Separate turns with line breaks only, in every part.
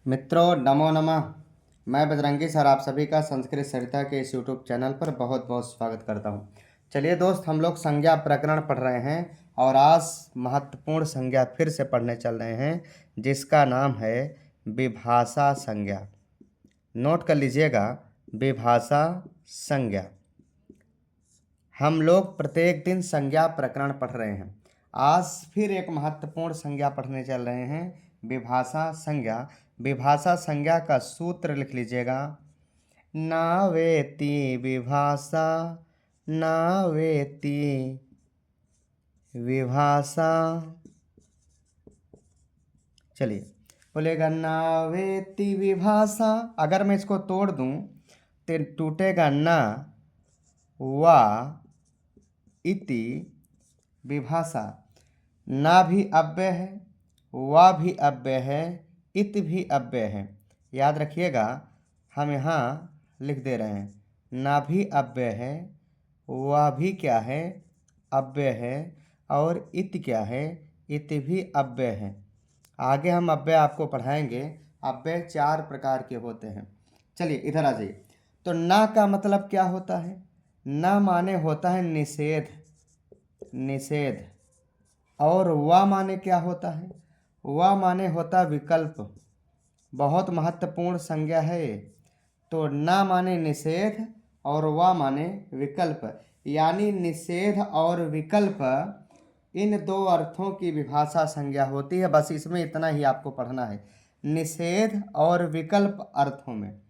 मित्रों नमो नमः। मैं बजरंगी सर आप सभी का संस्कृत सरिता के इस यूट्यूब चैनल पर बहुत बहुत स्वागत करता हूं। चलिए दोस्त, हम लोग संज्ञा प्रकरण पढ़ रहे हैं और आज महत्वपूर्ण संज्ञा फिर से पढ़ने चल रहे हैं, जिसका नाम है विभाषा संज्ञा। नोट कर लीजिएगा, विभाषा संज्ञा। हम लोग प्रत्येक दिन संज्ञा प्रकरण पढ़ रहे हैं। आज फिर एक महत्वपूर्ण संज्ञा पढ़ने चल रहे हैं, विभाषा संज्ञा। विभाषा संज्ञा का सूत्र लिख लीजिएगा, न वेति विभाषा, न वेति विभाषा। चलिए बोलेगा, न वेति विभाषा। अगर मैं इसको तोड़ दूं तो टूटेगा न वा इति विभाषा। ना भी अव्यय है, वा भी अव्यय है, इत भी अव्यय है। याद रखिएगा, हम यहाँ लिख दे रहे हैं, ना भी अव्यय है, वा भी क्या है, अव्यय है, और इत क्या है, इत भी अव्यय है। आगे हम अव्यय आपको पढ़ाएंगे। अव्यय 4 प्रकार के होते हैं। चलिए इधर आ जाइए। तो ना का मतलब क्या होता है? ना माने होता है निषेध, निषेध। और वा माने क्या होता है? वा माने होता विकल्प। बहुत महत्वपूर्ण संज्ञा है। तो ना माने निषेध और वा माने विकल्प, यानी निषेध और विकल्प, इन दो अर्थों की विभाषा संज्ञा होती है। बस इसमें इतना ही आपको पढ़ना है, निषेध और विकल्प अर्थों में।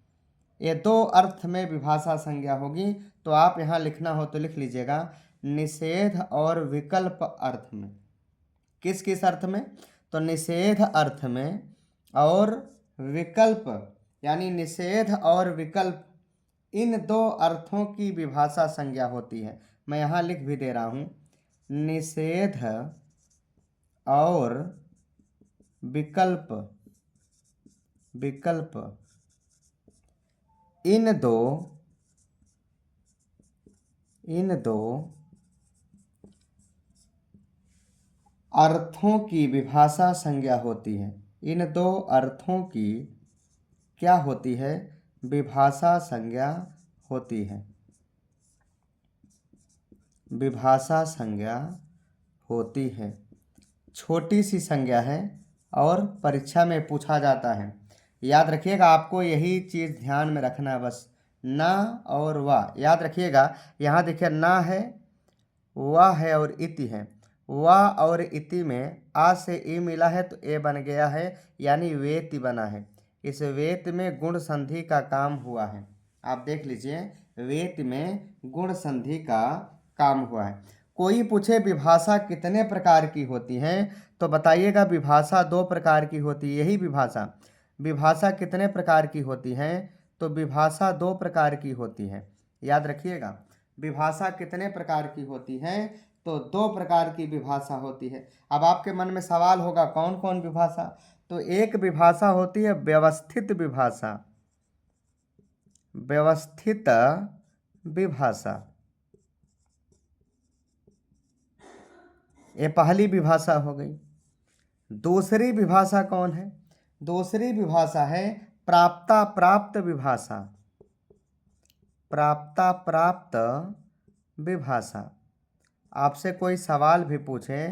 ये दो अर्थ में विभाषा संज्ञा होगी। तो आप यहाँ लिखना हो तो लिख लीजिएगा, निषेध और विकल्प अर्थ में। किस किस अर्थ में? तो निषेध अर्थ में और विकल्प, यानी निषेध और विकल्प, इन दो अर्थों की विभाषा संज्ञा होती है। मैं यहाँ लिख भी दे रहा हूँ, निषेध और विकल्प, विकल्प इन दो अर्थों की विभाषा संज्ञा होती है। इन दो अर्थों की क्या होती है? विभाषा संज्ञा होती है, विभाषा संज्ञा होती है। छोटी सी संज्ञा है और परीक्षा में पूछा जाता है। याद रखिएगा, आपको यही चीज़ ध्यान में रखना है बस। ना और वाह याद रखिएगा। यहाँ देखिए, ना है, वाह है और इति है। वाह और इति में आ से ई मिला है तो ए बन गया है, यानी वेति बना है। इस वेत में गुण संधि का काम हुआ है। आप देख लीजिए, वेत में गुण संधि का काम हुआ है। कोई पूछे विभाषा कितने प्रकार की होती है, तो बताइएगा विभाषा 2 प्रकार की होती है। यही विभाषा, विभाषा कितने प्रकार की होती है? तो विभाषा 2 प्रकार की होती है। याद रखिएगा, विभाषा कितने प्रकार की होती है? तो 2 प्रकार की विभाषा होती है। अब आपके मन में सवाल होगा, कौन कौन विभाषा? तो एक विभाषा होती है व्यवस्थित विभाषा, व्यवस्थित विभाषा, ये पहली विभाषा हो गई। दूसरी विभाषा कौन है? दूसरी विभाषा है प्राप्ता प्राप्त विभाषा, प्राप्ता प्राप्त विभाषा। आपसे कोई सवाल भी पूछे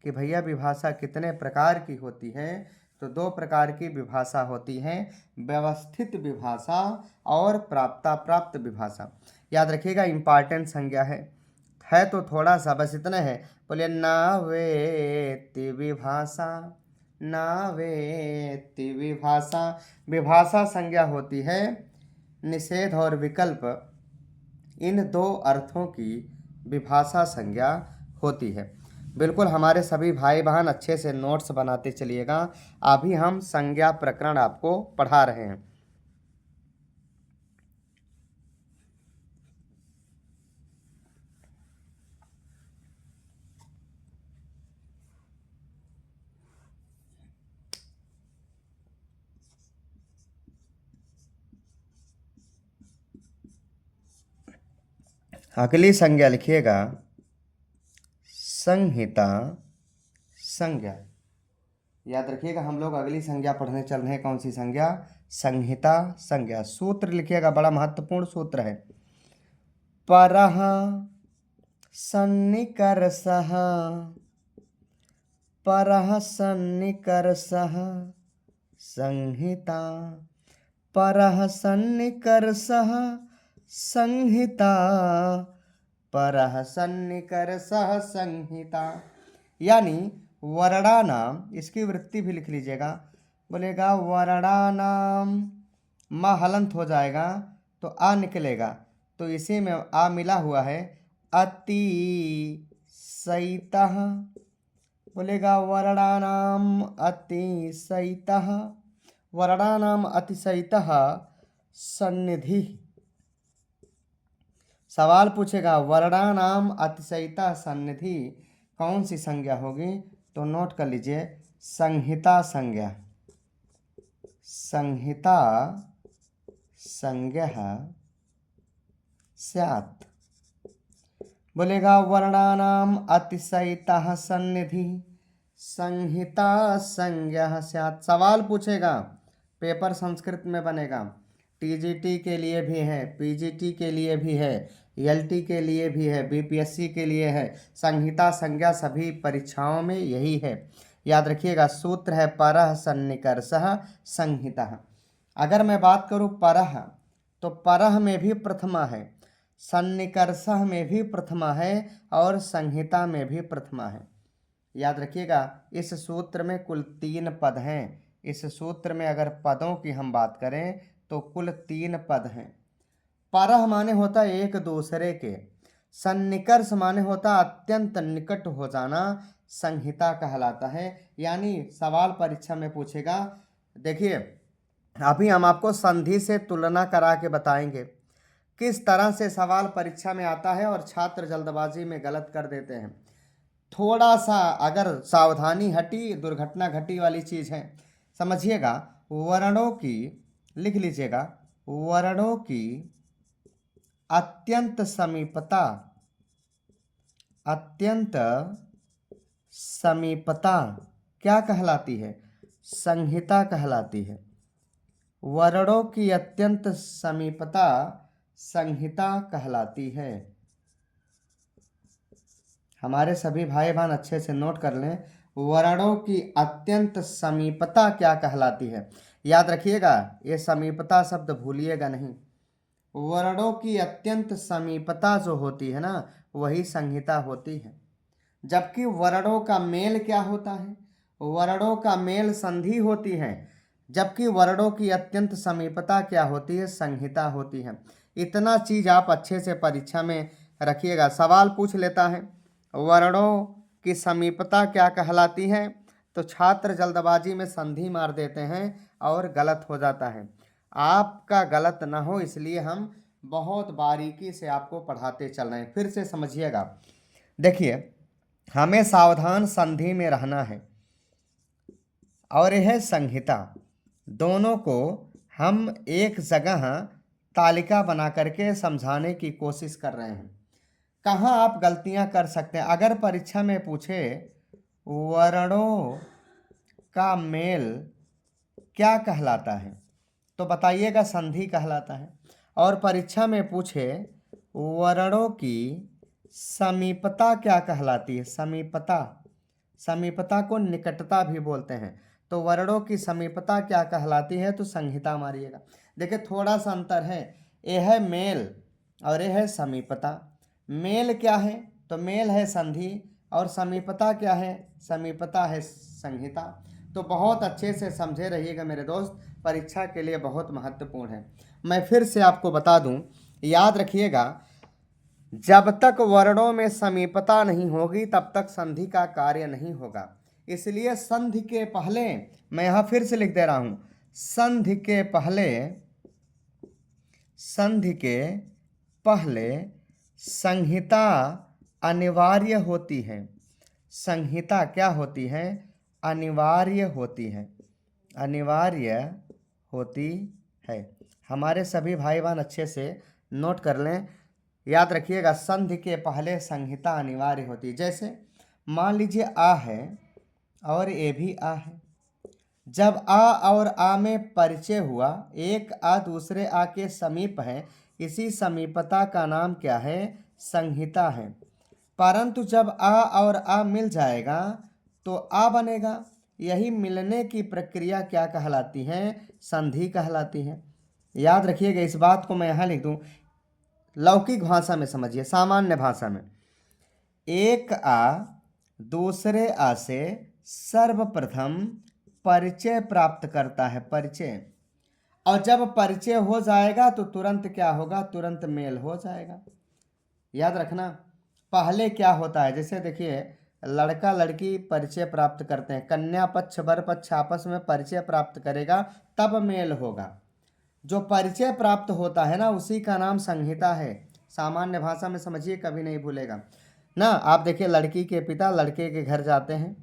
कि भैया विभाषा कितने प्रकार की होती है, तो 2 प्रकार की विभाषा होती है, व्यवस्थित विभाषा और प्राप्ता प्राप्त विभाषा। याद रखिएगा, इम्पॉर्टेंट संज्ञा है तो थोड़ा सा, बस इतना है। बोलिए, ना वेति विभाषा, ना वेति विभाषा। विभाषा संज्ञा होती है निषेध और विकल्प, इन 2 अर्थों की विभाषा संज्ञा होती है। बिल्कुल हमारे सभी भाई बहन अच्छे से नोट्स बनाते चलिएगा। अभी हम संज्ञा प्रकरण आपको पढ़ा रहे हैं। अगली संज्ञा लिखिएगा, संहिता संज्ञा। याद रखिएगा, हम लोग अगली संज्ञा पढ़ने चल रहे हैं। कौन सी संज्ञा? संहिता संज्ञा। सूत्र लिखिएगा, बड़ा महत्वपूर्ण सूत्र है। परः सन्निकर्षः, परः सन्निकर्षः संहिता, परः सन्निकर्षः संहिता, परः सन्निकर्षः संहिता। यानी वर्णानाम, इसकी वृत्ति भी लिख लीजिएगा। बोलेगा वर्णानाम, म हलंत हो जाएगा तो आ निकलेगा, तो इसी में आ मिला हुआ है। अतिशयितः, बोलेगा वर्णानाम अतिशयितः, वर्णानाम अतिशयितः सन्निधि। सवाल पूछेगा वर्णानाम अतिशयितः सन्निधि कौन सी संज्ञा होगी? तो नोट कर लीजिए, संहिता संज्ञा। संहिता संज्ञा स्यात्। बोलेगा वर्णानाम अतिशयितः सन्निधि संहिता संज्ञा स्यात्। सवाल पूछेगा, पेपर संस्कृत में बनेगा, टीजीटी के लिए भी है, पीजीटी के लिए भी है, एलटी के लिए भी है, बीपीएससी के लिए है। संहिता संज्ञा सभी परीक्षाओं में यही है। याद रखिएगा, सूत्र है परः सन्निकर्षः संहिता। अगर मैं बात करूं परः, तो परः में भी प्रथमा है, सन्निकर्षः में भी प्रथमा है और संहिता में भी प्रथमा है। याद रखिएगा, इस सूत्र में कुल 3 पद हैं। इस सूत्र में अगर पदों की हम बात करें तो कुल 3 पद हैं। परः माने होता है एक दूसरे के, सन्निकर्ष माने होता अत्यंत निकट हो जाना, संहिता कहलाता है। यानी सवाल परीक्षा में पूछेगा, देखिए अभी हम आपको संधि से तुलना करा के बताएंगे किस तरह से सवाल परीक्षा में आता है और छात्र जल्दबाजी में गलत कर देते हैं। थोड़ा सा अगर सावधानी हटी, दुर्घटना घटी वाली चीज़ है। समझिएगा, वर्णों की, लिख लीजिएगा, वर्णों की अत्यंत समीपता, अत्यंत समीपता क्या कहलाती है? संहिता कहलाती है। वर्णों की अत्यंत समीपता संहिता कहलाती है। हमारे सभी भाई बहन अच्छे से नोट कर लें, वर्णों की अत्यंत समीपता क्या कहलाती है। याद रखिएगा, ये समीपता शब्द भूलिएगा नहीं। वर्णों की अत्यंत समीपता जो होती है ना, वही संहिता होती है। जबकि वर्णों का मेल क्या होता है? वर्णों का मेल संधि होती है। जबकि वर्णों की अत्यंत समीपता क्या होती है? संहिता होती है। इतना चीज आप अच्छे से परीक्षा में रखिएगा। सवाल पूछ लेता है वर्णों की समीपता क्या कहलाती है, तो छात्र जल्दबाजी में संधि मार देते हैं और गलत हो जाता है। आपका गलत ना हो इसलिए हम बहुत बारीकी से आपको पढ़ाते चल रहे हैं। फिर से समझिएगा, देखिए हमें सावधान संधि में रहना है और यह संहिता, दोनों को हम एक जगह तालिका बना करके समझाने की कोशिश कर रहे हैं। कहाँ आप गलतियां कर सकते हैं? अगर परीक्षा में पूछे वर्णों का मेल क्या कहलाता है, तो बताइएगा संधि कहलाता है। और परीक्षा में पूछे वर्णों की समीपता क्या कहलाती है? समीपता, समीपता को निकटता भी बोलते हैं। तो वर्णों की समीपता क्या कहलाती है, तो संहिता मारिएगा। देखिए थोड़ा सा अंतर है, यह है मेल और यह है समीपता। मेल क्या है? तो मेल है संधि, और समीपता क्या है? समीपता है संहिता। तो बहुत अच्छे से समझे रहिएगा मेरे दोस्त, परीक्षा के लिए बहुत महत्वपूर्ण है। मैं फिर से आपको बता दूं, याद रखिएगा, जब तक वर्णों में समीपता नहीं होगी तब तक संधि का कार्य नहीं होगा। इसलिए संधि के पहले, मैं यहाँ फिर से लिख दे रहा हूँ, संधि के पहले, संधि के पहले संहिता अनिवार्य होती है। संहिता क्या होती है? अनिवार्य होती है, अनिवार्य होती है। हमारे सभी भाई बहन अच्छे से नोट कर लें। याद रखिएगा, संधि के पहले संहिता अनिवार्य होती है। जैसे मान लीजिए आ है और ए भी आ है, जब आ और आ में परिचय हुआ, एक आ दूसरे आ के समीप है, इसी समीपता का नाम क्या है? संहिता है। परंतु जब आ और आ मिल जाएगा तो आ बनेगा। यही मिलने की प्रक्रिया क्या कहलाती है? संधि कहलाती है। याद रखिएगा, इस बात को मैं यहाँ लिख दूं, लौकिक भाषा में समझिए, सामान्य भाषा में। एक आ दूसरे आ से सर्वप्रथम परिचय प्राप्त करता है, परिचय। और जब परिचय हो जाएगा तो तुरंत क्या होगा? तुरंत मेल हो जाएगा। याद रखना, पहले क्या होता है, जैसे देखिए लड़का लड़की परिचय प्राप्त करते हैं, कन्या पक्ष वर पक्ष आपस में परिचय प्राप्त करेगा तब मेल होगा। जो परिचय प्राप्त होता है ना, उसी का नाम संहिता है। सामान्य भाषा में समझिए, कभी नहीं भूलेगा ना। आप देखिए, लड़की के पिता लड़के के घर जाते हैं,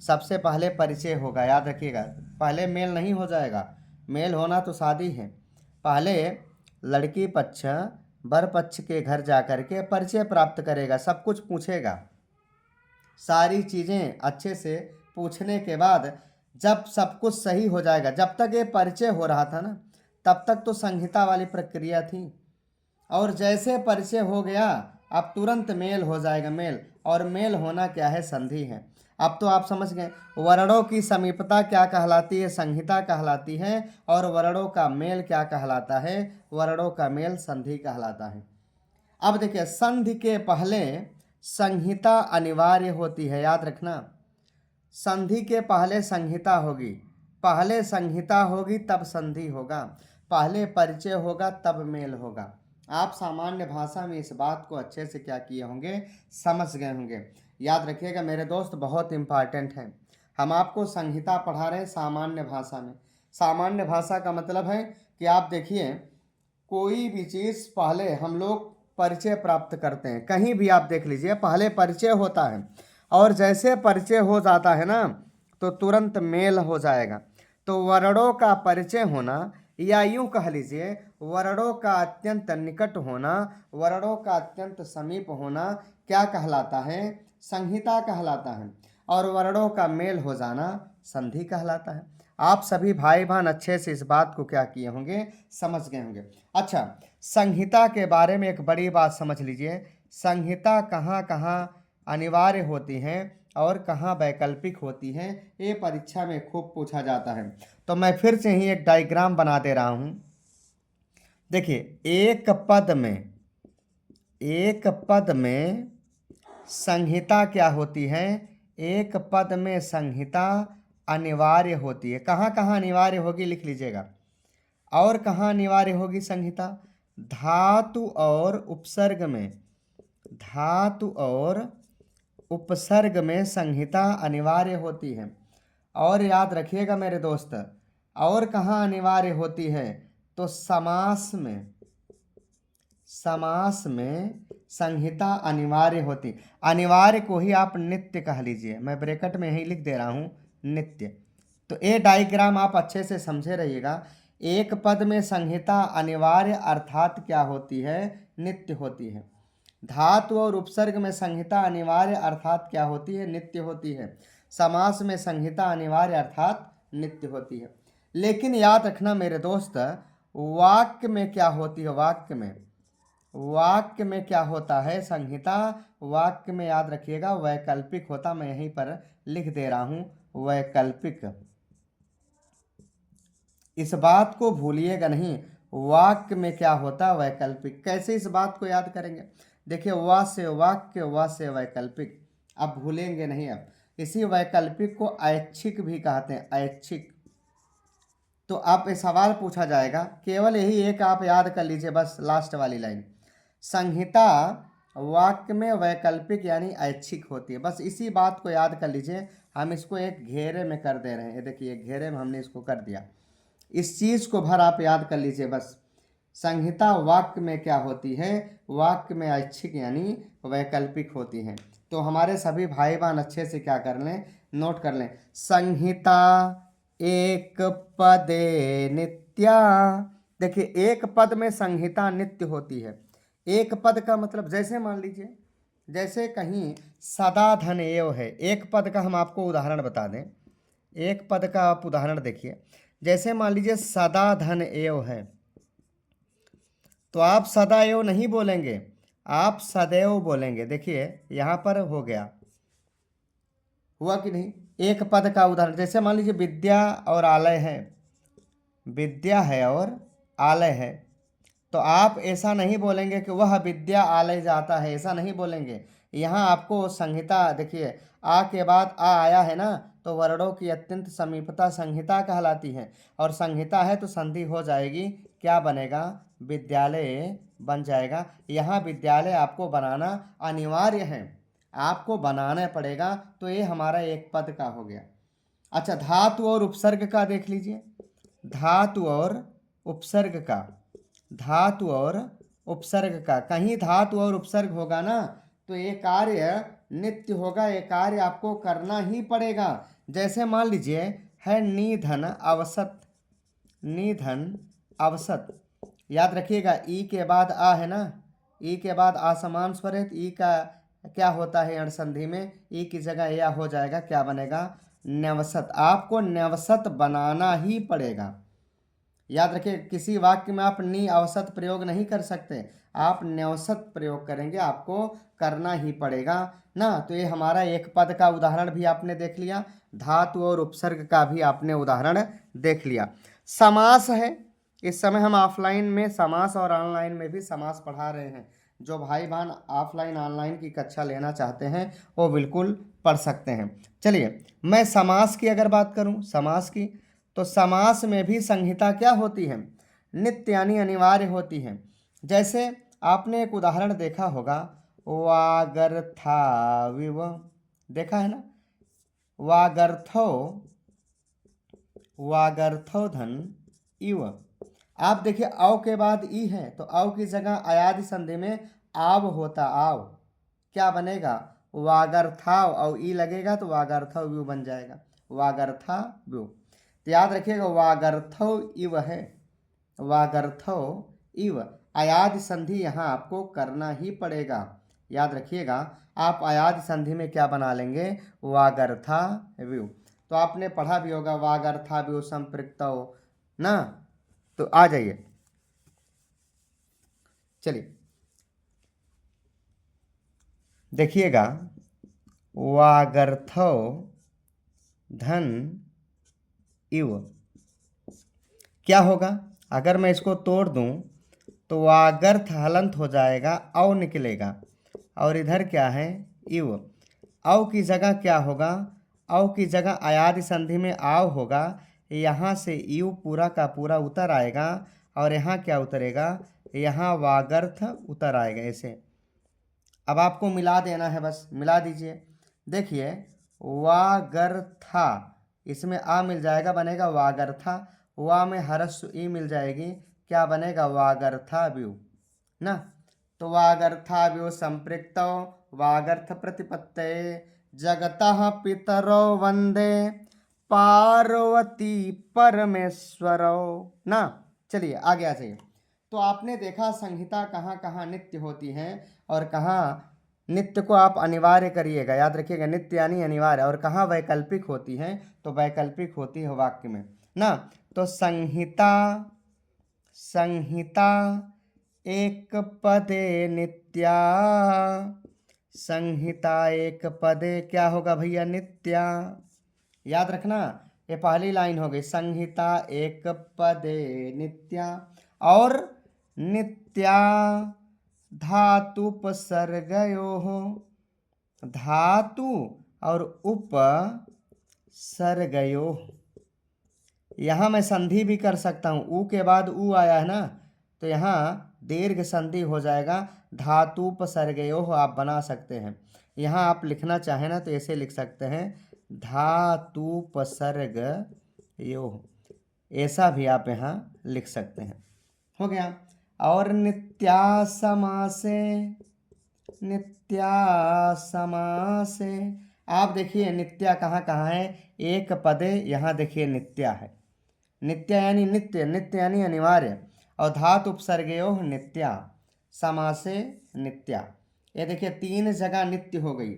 सबसे पहले परिचय होगा। याद रखिएगा, पहले मेल नहीं हो जाएगा, मेल होना तो शादी है। पहले लड़की पक्ष वर पक्ष के घर जा कर के परिचय प्राप्त करेगा, सब कुछ पूछेगा, सारी चीज़ें अच्छे से पूछने के बाद जब सब कुछ सही हो जाएगा, जब तक ये परिचय हो रहा था ना, तब तक तो संहिता वाली प्रक्रिया थी। और जैसे परिचय हो गया, अब तुरंत मेल हो जाएगा, मेल। और मेल होना क्या है? संधि है। अब तो आप समझ गए, वर्णों की समीपता क्या कहलाती है? संहिता कहलाती है। और वर्णों का मेल क्या कहलाता है? वर्णों का मेल संधि कहलाता है। अब देखिए, संधि के पहले संहिता अनिवार्य होती है, याद रखना। संधि के पहले संहिता होगी, पहले संहिता होगी तब संधि होगा, पहले परिचय होगा तब मेल होगा। आप सामान्य भाषा में इस बात को अच्छे से क्या किए होंगे? समझ गए होंगे। याद रखिएगा मेरे दोस्त, बहुत इंपॉर्टेंट है। हम आपको संहिता पढ़ा रहे हैं सामान्य भाषा में। सामान्य भाषा का मतलब है कि आप देखिए, कोई भी चीज़ पहले हम लोग परिचय प्राप्त करते हैं, कहीं भी आप देख लीजिए पहले परिचय होता है, और जैसे परिचय हो जाता है ना तो तुरंत मेल हो जाएगा। तो वर्णों का परिचय होना, या यूं कह लीजिए वर्णों का अत्यंत निकट होना, वर्णों का अत्यंत समीप होना क्या कहलाता है? संहिता कहलाता है। और वर्णों का मेल हो जाना संधि कहलाता है। आप सभी भाई बहन अच्छे से इस बात को क्या किए होंगे? समझ गए होंगे। अच्छा, संहिता के बारे में एक बड़ी बात समझ लीजिए, संहिता कहाँ कहाँ अनिवार्य होती हैं और कहाँ वैकल्पिक होती हैं, ये परीक्षा में खूब पूछा जाता है। तो मैं फिर से ही एक डायग्राम बना दे रहा हूँ। देखिए, एक पद में संहिता क्या होती है? एक पद में संहिता अनिवार्य होती है। कहाँ कहाँ अनिवार्य होगी लिख लीजिएगा। और कहाँ अनिवार्य होगी संहिता? धातु और उपसर्ग में, धातु और उपसर्ग में संहिता अनिवार्य होती है। और याद रखिएगा मेरे दोस्त, और कहाँ अनिवार्य होती है? तो समास में, समास में संहिता अनिवार्य होती। अनिवार्य को ही आप नित्य कह लीजिए, मैं ब्रैकेट में यही लिख दे रहा हूँ, नित्य। तो ये डायग्राम आप अच्छे से समझे रहिएगा। एक पद में संहिता अनिवार्य अर्थात क्या होती है? नित्य होती है। धातु और उपसर्ग में संहिता अनिवार्य अर्थात क्या होती है? नित्य होती है। समास में संहिता अनिवार्य अर्थात नित्य होती है। लेकिन याद रखना मेरे दोस्त, वाक्य में क्या होती है? वाक्य में क्या होता है? संहिता वाक्य में याद रखिएगा वैकल्पिक होता। मैं यहीं पर लिख दे रहा हूं, वैकल्पिक। इस बात को भूलिएगा नहीं, वाक्य में क्या होता? वैकल्पिक। कैसे इस बात को याद करेंगे? देखिए, वा से वाक्य, वा से वैकल्पिक, अब भूलेंगे नहीं। अब इसी वैकल्पिक को ऐच्छिक भी कहते हैं, ऐच्छिक। तो आप ये सवाल पूछा जाएगा, केवल यही एक आप याद कर लीजिए, बस लास्ट वाली लाइन। संहिता वाक्य में वैकल्पिक यानी ऐच्छिक होती है, बस इसी बात को याद कर लीजिए। हम इसको एक घेरे में कर दे रहे हैं, ये देखिए घेरे में हमने इसको कर दिया। इस चीज़ को भर आप याद कर लीजिए बस। संहिता वाक्य में क्या होती है? वाक्य में ऐच्छिक यानी वैकल्पिक होती है। तो हमारे सभी भाई बहन अच्छे से क्या कर लें? नोट कर लें। संहिता एक पदे नित्या। देखिए, एक पद में संहिता नित्य होती है। एक पद का मतलब, जैसे मान लीजिए, जैसे कहीं सदा धन एव है, एक पद का हम आपको उदाहरण बता दें। एक पद का आप उदाहरण देखिए। जैसे मान लीजिए सदा धन एव है, तो आप सदा एव नहीं बोलेंगे, आप सदैव बोलेंगे। देखिए यहाँ पर हो गया, हुआ कि नहीं? एक पद का उदाहरण। जैसे मान लीजिए विद्या और आलय है, विद्या है और आलय है, तो आप ऐसा नहीं बोलेंगे कि वह विद्यालय जाता है, ऐसा नहीं बोलेंगे। यहाँ आपको संहिता देखिए, आ के बाद आ आया है ना, तो वर्णों की अत्यंत समीपता संहिता कहलाती है, और संहिता है तो संधि हो जाएगी, क्या बनेगा? विद्यालय बन जाएगा। यहाँ विद्यालय आपको बनाना अनिवार्य है, आपको बनाना पड़ेगा। तो ये हमारा एक पद का हो गया। अच्छा, धातु और उपसर्ग का देख लीजिए। धातु और उपसर्ग का, धातु और उपसर्ग का, कहीं धातु और उपसर्ग होगा ना, तो ये कार्य नित्य होगा, ये कार्य आपको करना ही पड़ेगा। जैसे मान लीजिए है निधन अवसत, निधन अवसत, याद रखिएगा ई के बाद आ है ना, ई के बाद आ समान स्वर है, तो ई का क्या होता है अण संधि में, ई की जगह या हो जाएगा, क्या बनेगा? न्यवसत। आपको न्यवसत बनाना ही पड़ेगा। याद रखिए, किसी वाक्य में आप नि अवसत प्रयोग नहीं कर सकते, आप न्यवसत प्रयोग करेंगे, आपको करना ही पड़ेगा ना। तो ये हमारा एक पद का उदाहरण भी आपने देख लिया, धातु और उपसर्ग का भी आपने उदाहरण देख लिया। समास है, इस समय हम ऑफलाइन में समास और ऑनलाइन में भी समास पढ़ा रहे हैं। जो भाई बहन ऑफलाइन ऑनलाइन की कक्षा लेना चाहते हैं वो बिल्कुल पढ़ सकते हैं। चलिए, मैं समास की अगर बात करूं, समास की, तो समास में भी संहिता क्या होती है? नित्य यानी अनिवार्य होती है। जैसे आपने एक उदाहरण देखा होगा, वागर्थाविव, देखा है ना, वागर्थो, वागर्थो धन इव। आप देखिए औ के बाद ई है, तो औ की जगह अयादि संधि में आव होता, आव, क्या बनेगा? वागर्थाव, और ई लगेगा तो वागर्थव व्यू बन जाएगा, वागर्था व्यू। तो याद रखिएगा वागर्थव इव है, वागर्थव इव, अयादि संधि यहाँ आपको करना ही पड़ेगा। याद रखिएगा, आप अयादि संधि में क्या बना लेंगे? वागर्था व्यू। तो आपने पढ़ा भी होगा वागर्था व्यू संपृक्तौ ना, तो आ जाइए। चलिए देखिएगा, वागर्थौ धन इव, क्या होगा? अगर मैं इसको तोड़ दूं तो वागर्थ हलंत हो जाएगा, औ निकलेगा, और इधर क्या है? इव। औ की जगह क्या होगा? औ की जगह अयादि संधि में आव होगा, यहाँ से इव पूरा का पूरा उतर आएगा, और यहाँ क्या उतरेगा? यहाँ वागर्थ उतर आएगा ऐसे। अब आपको मिला देना है, बस मिला दीजिए। देखिए वागर्था, इसमें आ मिल जाएगा, बनेगा वागर्था, वा में हरस्व ई मिल जाएगी, क्या बनेगा? वागर्था व्यू ना। तो वागर्था व्यू संपृक्तौ वागर्थ प्रतिपत्तये जगतः पितरो वंदे पार्वती परमेश्वरो ना। चलिए आगे आ जाइए। तो आपने देखा संहिता कहाँ कहाँ नित्य होती है और कहाँ नित्य को आप अनिवार्य करिएगा, याद रखिएगा, नित्य यानी अनिवार्य, और कहाँ वैकल्पिक होती है, तो वैकल्पिक होती है वाक्य में ना। तो संहिता, संहिता एक पदे नित्या, संहिता एक पदे क्या होगा भैया? नित्या। याद रखना, ये पहली लाइन हो गई, संहिता एक पदे नित्या, और नित्या धातुपसर्गयोः, धातु और उपसर्गयोः। यहाँ मैं संधि भी कर सकता हूँ, ऊ के बाद ऊ आया है ना, तो यहाँ दीर्घ संधि हो जाएगा, धातुपसर्गयोः आप बना सकते हैं। यहाँ आप लिखना चाहें ना तो ऐसे लिख सकते हैं, धातुपसर्गयोः, ऐसा भी आप यहाँ लिख सकते हैं। हो गया। और नित्या समासे, नित्या समासे, आप देखिए नित्या कहाँ कहाँ है? एक पदे, यहाँ देखिए नित्या है, नित्य यानी नित्य, नित्य यानी अनिवार्य, और धातु उपसर्गयोः नित्या, समासे नित्या। ये देखिए तीन जगह नित्य हो गई,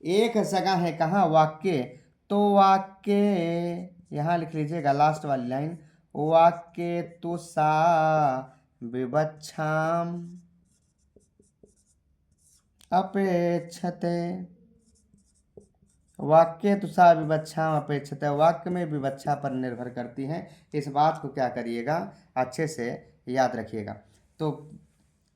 एक जगह है कहाँ? वाक्य तो वाक्य, यहाँ लिख लीजिएगा लास्ट वाली लाइन, वाक्य तु सा विवक्षाम अपेक्षते। वाक्य तुषा विवक्षा अपेक्षित, वाक्य में विवक्षा पर निर्भर करती है। इस बात को क्या करिएगा, अच्छे से याद रखिएगा। तो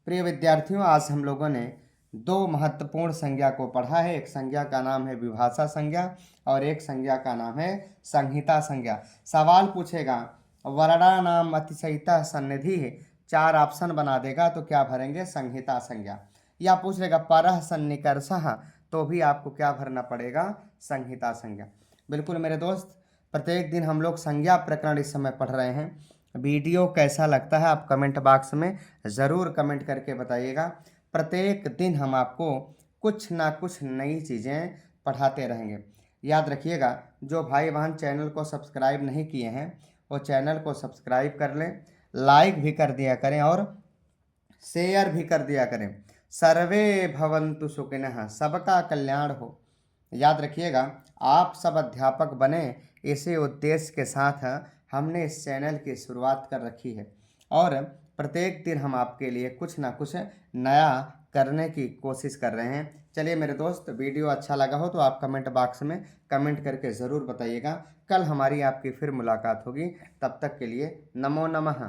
प्रिय विद्यार्थियों, आज हम लोगों ने दो महत्वपूर्ण संज्ञा को पढ़ा है। एक संज्ञा का नाम है विभाषा संज्ञा और एक संज्ञा का नाम है संहिता संज्ञा। सवाल पूछेगा वर्णानाम अतिशयिता सन्निधि, 4 ऑप्शन बना देगा तो क्या भरेंगे, संहिता संज्ञा। या पूछ लेगा परः सन्निकर्षः, तो भी आपको क्या भरना पड़ेगा, संहिता संज्ञा। बिल्कुल मेरे दोस्त, प्रत्येक दिन हम लोग संज्ञा प्रकरण इस समय पढ़ रहे हैं। वीडियो कैसा लगता है आप कमेंट बॉक्स में ज़रूर कमेंट करके बताइएगा। प्रत्येक दिन हम आपको कुछ ना कुछ नई चीज़ें पढ़ाते रहेंगे। याद रखिएगा, जो भाई बहन चैनल को सब्सक्राइब नहीं किए हैं वो चैनल को सब्सक्राइब कर लें, लाइक भी कर दिया करें और शेयर भी कर दिया करें। सर्वे भवन्तु सुखिनः, सबका कल्याण हो। याद रखिएगा, आप सब अध्यापक बने, इसी उद्देश्य के साथ हमने इस चैनल की शुरुआत कर रखी है और प्रत्येक दिन हम आपके लिए कुछ ना कुछ नया करने की कोशिश कर रहे हैं। चलिए मेरे दोस्त, वीडियो अच्छा लगा हो तो आप कमेंट बॉक्स में कमेंट करके ज़रूर बताइएगा। कल हमारी आपकी फिर मुलाकात होगी, तब तक के लिए नमो नमः।